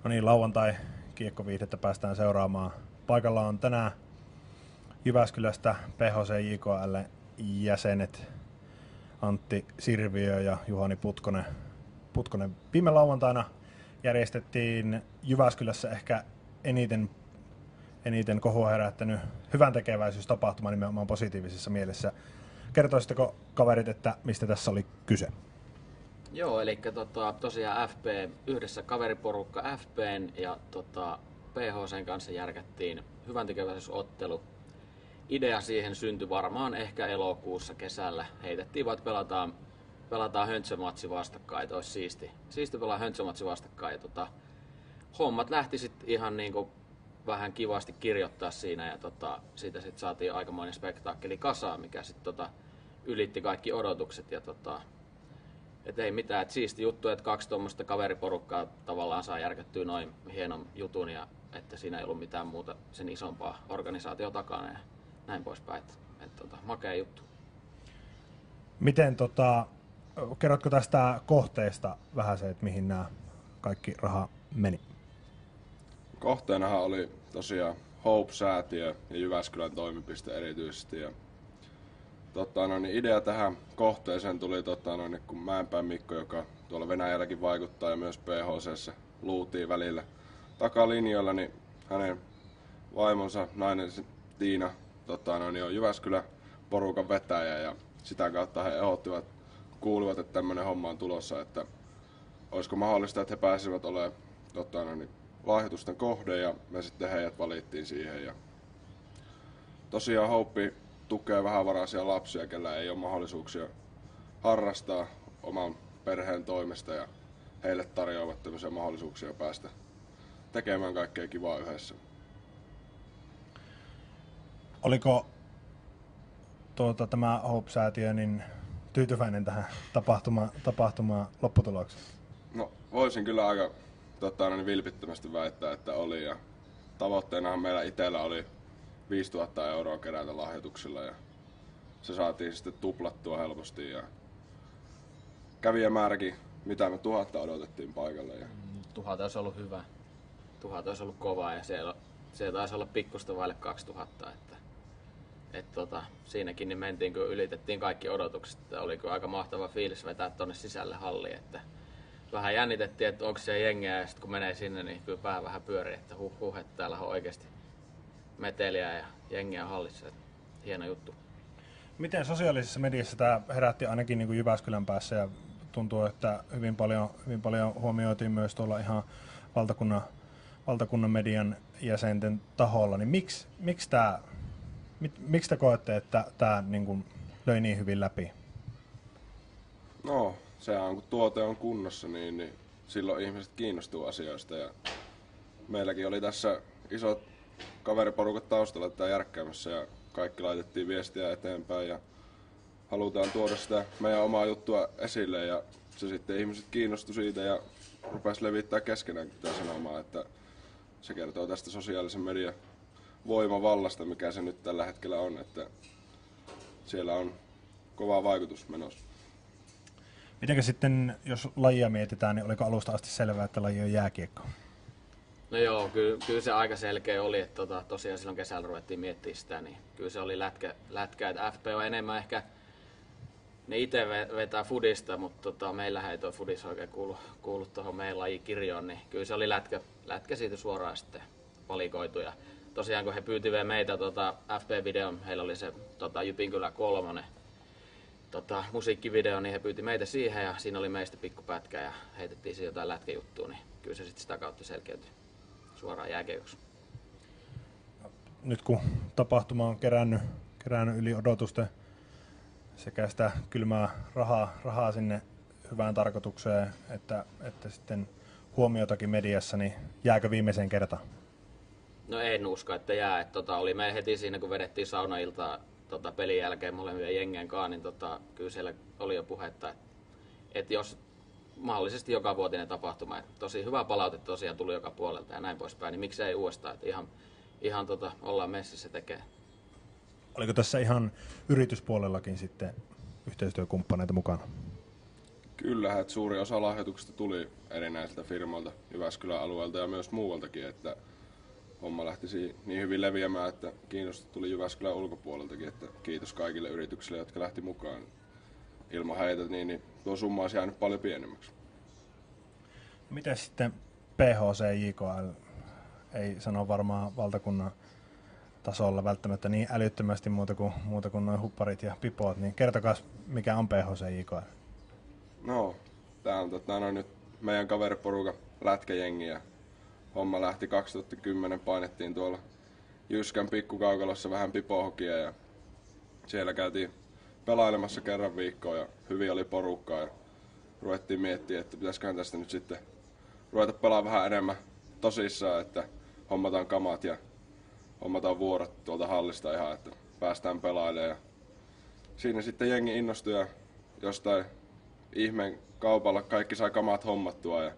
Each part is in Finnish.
No niin, lauantai kiekkoviihdettä päästään seuraamaan. Paikalla on tänään Jyväskylästä PHC JKL jäsenet Antti Sirviö ja Juhani Putkonen. Viime lauantaina järjestettiin Jyväskylässä ehkä eniten kohua herättänyt hyvän tekeväisyystapahtuma nimenomaan positiivisessa mielessä. Kertoisitteko kaverit, että mistä tässä oli kyse? Joo, eli tosiaan FP yhdessä kaveriporukka FPn ja PHCn kanssa järkättiin hyväntekeväisyysottelu. Idea siihen syntyi varmaan ehkä elokuussa kesällä. Heitettiin vaan, että pelataan höntsömatsi vastakkain, että olisi siisti pelaa höntsömatsi vastakkain. Ja hommat lähti sitten ihan niinku vähän kivasti kirjoittaa siinä ja siitä sitten saatiin aikamoinen spektaakkeli kasaan, mikä sitten ylitti kaikki odotukset. Ja et ei mitään, että siisti juttu, että kaksi tuommoista kaveriporukkaa tavallaan saa järkättyä noin hienon jutun ja että siinä ei ollut mitään muuta sen isompaa organisaatio takana ja näin poispäin. Makea juttu. Miten kerrotko tästä kohteesta vähän se, että mihin nämä kaikki raha meni? Kohteenahan oli tosiaan Hope-säätiö ja Jyväskylän toimipiste erityisesti. Ja, idea tähän kohteeseen tuli kun Mäenpään Mikko, joka tuolla Venäjälläkin vaikuttaa ja myös PHC:ssä luutii välillä takalinjoilla, niin hänen vaimonsa nainen Tiina on Jyväskylän porukan vetäjä ja sitä kautta he ehdottivat, kuulivat, että tämmöinen homma on tulossa, että olisiko mahdollista, että he pääsivät olemaan lahjoitusten kohde ja me sitten heidät valittiin siihen. Ja tosiaan Hope tukee vähävaraisia lapsia, kellä ei ole mahdollisuuksia harrastaa oman perheen toimesta ja heille tarjoavat tämmöisiä mahdollisuuksia päästä tekemään kaikkea kivaa yhdessä. Oliko tämä Hope-säätiö niin tyytyväinen tähän tapahtumaan lopputulokseen? No voisin kyllä aika vilpittömästi väittää, että oli. Ja tavoitteenahan meillä itsellä oli 5 000 euroa kerätä lahjoituksilla ja se saatiin sitten tuplattua helposti. Ja kävijämääräkin, mitä me 1000 odotettiin paikalle. Ja 1000 olisi ollut hyvä. 1000 olisi ollut kovaa ja se taisi olla pikkusta vaille 2000. Siinäkin niin mentiin, kun ylitettiin kaikki odotukset. Oli kyllä aika mahtava fiilis vetää tuonne sisälle halliin. Että vähän jännitettiin, että onko se jengiä ja sitten kun menee sinne, niin kyllä pää vähän pyörii, että että täällä on oikeasti meteliä ja jengiä hallissa. Hieno juttu. Miten sosiaalisessa mediassa tämä herätti ainakin niin kuin Jyväskylän päässä ja tuntuu, että hyvin paljon huomioitiin myös tuolla ihan valtakunnan median jäsenten taholla, niin miksi te koette, että tämä niin kuin löi niin hyvin läpi? No, sehän on, kun tuote on kunnossa, niin silloin ihmiset kiinnostuu asioista. Ja meilläkin oli tässä isot kaveriporukat taustalla tätä järkkäämässä ja kaikki laitettiin viestiä eteenpäin ja halutaan tuoda sitä meidän omaa juttua esille ja se sitten ihmiset kiinnostui siitä ja rupesi levittää keskenään tätä sanomaa, että se kertoo tästä sosiaalisen median voimavallasta, mikä se nyt tällä hetkellä on, että siellä on kova vaikutus menossa. Mitenkä sitten, jos lajia mietitään, niin oliko alusta asti selvää, että laji on jääkiekko? No joo, kyllä se aika selkeä oli, että tosiaan silloin kesällä ruvettiin miettimään sitä, niin kyllä se oli lätkä että FP on enemmän ehkä, ne itse vetää fudista, mutta meillähän ei tuo fudis oikein kuulu tuohon meidän lajikirjoon, niin kyllä se oli lätkä siitä suoraan sitten valikoitu. Ja tosiaan kun he pyysivät meitä FP-videon, heillä oli se Jypinkylä 3 musiikkivideo, niin he pyyti meitä siihen ja siinä oli meistä pikkupätkä ja heitettiin siihen jotain lätkäjuttua, niin kyllä se sitten sitä kautta selkeytyi suoraan jääkiekoksi. Nyt kun tapahtuma on kerännyt yli odotusten sekä sitä kylmää rahaa sinne hyvään tarkoitukseen, että sitten huomiotakin mediassa, niin jääkö viimeiseen kertaan? No en usko, että jää. Oli me heti siinä, kun vedettiin saunailtaa pelin jälkeen molemmien jengien kanssa, niin kyllä siellä oli jo puhetta, että jos mahdollisesti jokavuotinen tapahtuma, että tosi hyvä palautetta tosiaan tuli joka puolelta ja näin poispäin, niin miksei uudestaan, että ihan ollaan messissä tekee. Oliko tässä ihan yrityspuolellakin sitten yhteistyökumppaneita mukana? Kyllä, että suuri osa lahjoituksista tuli erinäisiltä firmoilta Jyväskylän alueelta ja myös muualtakin, että homma lähti niin hyvin leviämään, että kiinnostusta tuli Jyväskylän ulkopuoleltakin, että kiitos kaikille yrityksille, jotka lähti mukaan. Ilman heitä niin tuo summa olisi jäänyt paljon pienemmäksi. Miten sitten PHC JKL, ei sano varmaan valtakunnan tasolla välttämättä niin älyttömästi muuta kuin noin hupparit ja pipoot, niin kertokaa mikä on PHC JKL? No, tää on nyt meidän kaveriporukan lätkäjengi ja homma lähti 2010, painettiin tuolla Jyskän pikkukaukalossa vähän pipohokia ja siellä käytiin pelailemassa kerran viikkoa ja hyvin oli porukkaa ja ruvettiin miettimään, että pitäisiköhän tästä nyt sitten ruveta pelaamaan vähän enemmän tosissaan, että hommataan kamat ja hommataan vuorot tuolta hallista ihan, että päästään pelailemaan. Ja siinä sitten jengi innostui ja jostain ihmeen kaupalla kaikki sai kamat hommattua ja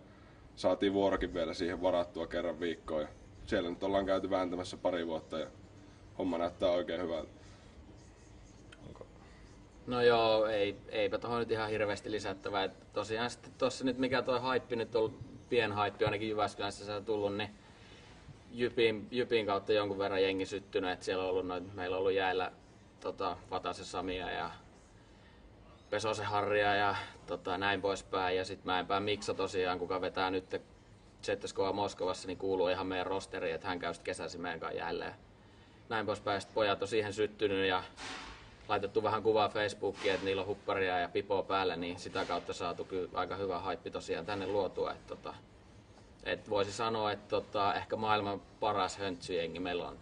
saatiin vuorokin vielä siihen varattua kerran viikkoon. Ja siellä nyt ollaan käyty vääntämässä pari vuotta ja homma näyttää oikein hyvältä. No joo, eipä tohon nyt ihan hirveästi lisättävää. Et tosiaan sitten tossa nyt mikä toi haippi nyt on, pienhaippi ainakin Jyväskylässä se on tullut, niin Jypin kautta jonkun verran jengi syttynyt. Et siellä on ollut meillä on ollut jäällä Vatasen Samia ja Pesosen Harria ja näin poispäin. Ja sitten Mäenpään Miksa tosiaan, kuka vetää nyt ZSKA Moskovassa, niin kuuluu ihan meidän rosteriin, että hän käy sitten kesäisin meidän kanssa jälleen. Näin poispäin. Sitten pojat on siihen syttynyt ja laitettu vähän kuvaa Facebookiin, että niillä on hupparia ja pipoa päällä, niin sitä kautta saatu kyllä aika hyvä haippi tosiaan tänne luotua. Et voisi sanoa, että ehkä maailman paras höntsyjengi meillä on.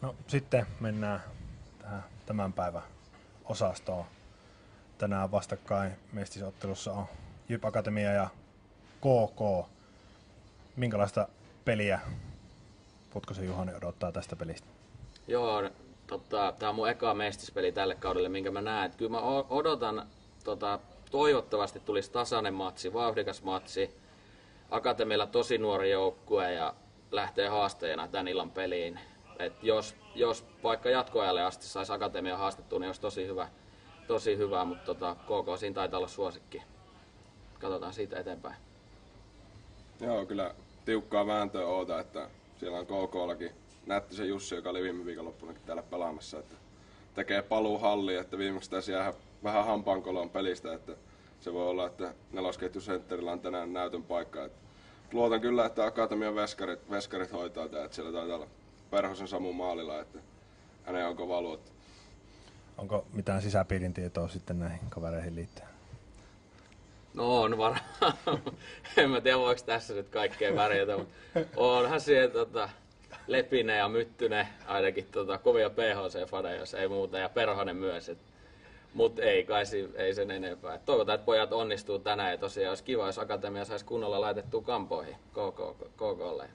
No sitten mennään tähän tämän päivän osastoon. Tänään vastakkain mestisottelussa on Jyp Akatemia ja KK. Minkälaista peliä Putkosen Juhani odottaa tästä pelistä? Joo, tää on mun eka mestispeli tälle kaudelle, minkä mä näen. Kyllä mä odotan, toivottavasti tulisi tasainen matsi, vauhdikas matsi. Akatemialla tosi nuori joukkue ja lähtee haasteena tän illan peliin. Et jos vaikka jatkoajalle asti saisi Akatemia haastettua, niin olisi tosi hyvä, mutta KK siinä taitaa olla suosikki. Katsotaan siitä eteenpäin. Joo, kyllä tiukkaa vääntöä oota, että siellä on KK:llakin Nättisen Jussi, joka oli viime viikonloppunakin täällä pelaamassa, että tekee paluu halliin, että viimeksi tässä jää vähän hampaankoloon pelistä, että se voi olla, että nelosketjusentterillä on tänään näytön paikka. Että luotan kyllä, että Akatemian veskarit hoitaa tämä, että siellä taitaa olla Perhosen Samu maalilla, että hänen on kova luotto. Onko mitään sisäpiirin tietoa sitten näihin kavereihin liittyen? No on varmaan. En mä tiedä, voiko tässä nyt kaikkea värjätä, mutta onhan siellä Lepinen ja Myttynen ainakin kovia PHC-faneja, jos ei muuta, ja Perhonen myös. Mutta ei sen enempää. Et toivotaan, että pojat onnistuu tänään, ja tosiaan olisi kiva, jos Akatemia saisi kunnolla laitettua kampoihin KKlle.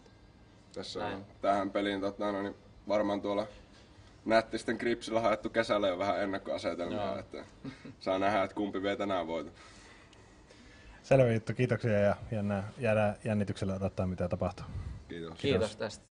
Tässä on tähän peliin niin varmaan tuolla Nättisten Gripsillä haettu kesällä jo vähän ennakkoasetelmia, että saa nähdä, että kumpi vie tänään voiton. Selvä juttu, kiitoksia ja jäädään jännityksellä odottaa mitä tapahtuu. Kiitos. Kiitos tästä.